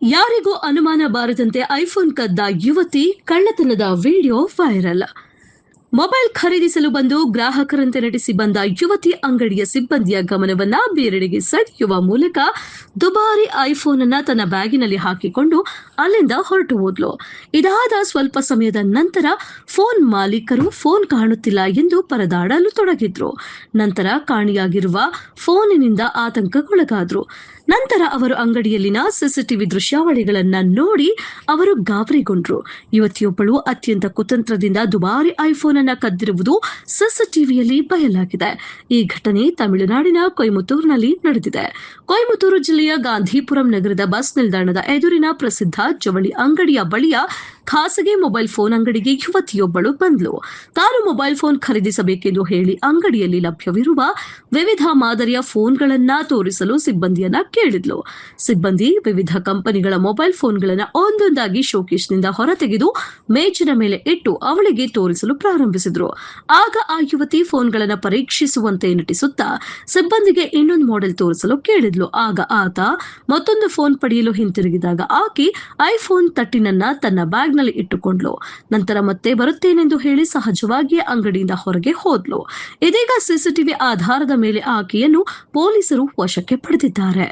ಯಾರಿಗೂ ಅನುಮಾನ ಬಾರದಂತೆ ಐಫೋನ್ ಕದ್ದ ಯುವತಿ ಕಳ್ಳತನದ ವಿಡಿಯೋ ವೈರಲ್. ಮೊಬೈಲ್ ಖರೀದಿಸಲು ಬಂದು ಗ್ರಾಹಕರಂತೆ ನಟಿಸಿ ಬಂದ ಯುವತಿ ಅಂಗಡಿಯ ಸಿಬ್ಬಂದಿಯ ಗಮನವನ್ನ ಬೇರೆಡೆಗೆ ಸೆಳೆಯುವ ಮೂಲಕ ದುಬಾರಿ ಐಫೋನ್ ಅನ್ನ ತನ್ನ ಬ್ಯಾಗಿನಲ್ಲಿ ಹಾಕಿಕೊಂಡು ಅಲ್ಲಿಂದ ಹೊರಟು ಹೋದ್ಲು. ಇದಾದ ಸ್ವಲ್ಪ ಸಮಯದ ನಂತರ ಫೋನ್ ಮಾಲೀಕರು ಫೋನ್ ಕಾಣುತ್ತಿಲ್ಲ ಎಂದು ಪರದಾಡಲು ತೊಡಗಿದ್ರು. ನಂತರ ಕಾಣೆಯಾಗಿರುವ ಫೋನಿನಿಂದ ಆತಂಕಕ್ಕೊಳಗಾದ್ರು. ನಂತರ ಅವರು ಅಂಗಡಿಯಲ್ಲಿನ ಸಿಸಿಟಿವಿ ದೃಶ್ಯಾವಳಿಗಳನ್ನ ನೋಡಿ ಅವರು ಗಾಬರಿಗೊಂಡ್ರು. ಯುವತಿಯೊಬ್ಬಳು ಅತ್ಯಂತ ಕುತಂತ್ರದಿಂದ ದುಬಾರಿ ಐಫೋನ್ ಅನ್ನ ಕದ್ದಿರುವುದು ಸಿಸಿಟಿವಿಯಲ್ಲಿ ಬಯಲಾಗಿದೆ. ಈ ಘಟನೆ ತಮಿಳುನಾಡಿನ ಕೊಯಮತ್ತೂರಿನಲ್ಲಿ ನಡೆದಿದೆ. ಕೊಯಮತ್ತೂರು ಜಿಲ್ಲೆಯ ಗಾಂಧಿಪುರಂ ನಗರದ ಬಸ್ ನಿಲ್ದಾಣದ ಎದುರಿನ ಪ್ರಸಿದ್ಧ ಜವಳಿ ಅಂಗಡಿಯ ಬಳಿಯ ಖಾಸಗಿ ಮೊಬೈಲ್ ಫೋನ್ ಅಂಗಡಿಗೆ ಯುವತಿಯೊಬ್ಬಳು ಬಂದ್ಲು. ತಾನು ಮೊಬೈಲ್ ಫೋನ್ ಖರೀದಿಸಬೇಕೆಂದು ಹೇಳಿ ಅಂಗಡಿಯಲ್ಲಿ ಲಭ್ಯವಿರುವ ವಿವಿಧ ಮಾದರಿಯ ಫೋನ್ಗಳನ್ನ ತೋರಿಸಲು ಸಿಬ್ಬಂದಿಯನ್ನ ಕೇಳಿದ್ಲು. ಸಿಬ್ಬಂದಿ ವಿವಿಧ ಕಂಪನಿಗಳ ಮೊಬೈಲ್ ಫೋನ್ಗಳನ್ನ ಒಂದೊಂದಾಗಿ ಶೋಕೇಶ್ನಿಂದ ಹೊರತೆಗೆದು ಮೇಜಿನ ಮೇಲೆ ಇಟ್ಟು ಅವಳಿಗೆ ತೋರಿಸಲು ಪ್ರಾರಂಭಿಸಿದ್ರು. ಆಗ ಆ ಯುವತಿ ಫೋನ್ಗಳನ್ನ ಪರೀಕ್ಷಿಸುವಂತೆ ನಟಿಸುತ್ತಾ ಸಿಬ್ಬಂದಿಗೆ ಇನ್ನೊಂದು ಮಾಡೆಲ್ ತೋರಿಸಲು ಕೇಳಿದ್ಲು. ಆಗ ಆತ ಮತ್ತೊಂದು ಫೋನ್ ಪಡೆಯಲು ಹಿಂತಿರುಗಿದಾಗ ಆಕೆ ಐಫೋನ್ 13 ತನ್ನ ಬ್ಯಾಗ್ನಲ್ಲಿ ಇಟ್ಟುಕೊಂಡ್ಲು. ನಂತರ ಮತ್ತೆ ಬರುತ್ತೇನೆಂದು ಹೇಳಿ ಸಹಜವಾಗಿಯೇ ಅಂಗಡಿಯಿಂದ ಹೊರಗೆ ಹೋದ್ಲು. ಇದೀಗ ಸಿಸಿಟಿವಿ ಆಧಾರದ ಮೇಲೆ ಆಕೆಯನ್ನು ಪೊಲೀಸರು ವಶಕ್ಕೆ ಪಡೆದಿದ್ದಾರೆ.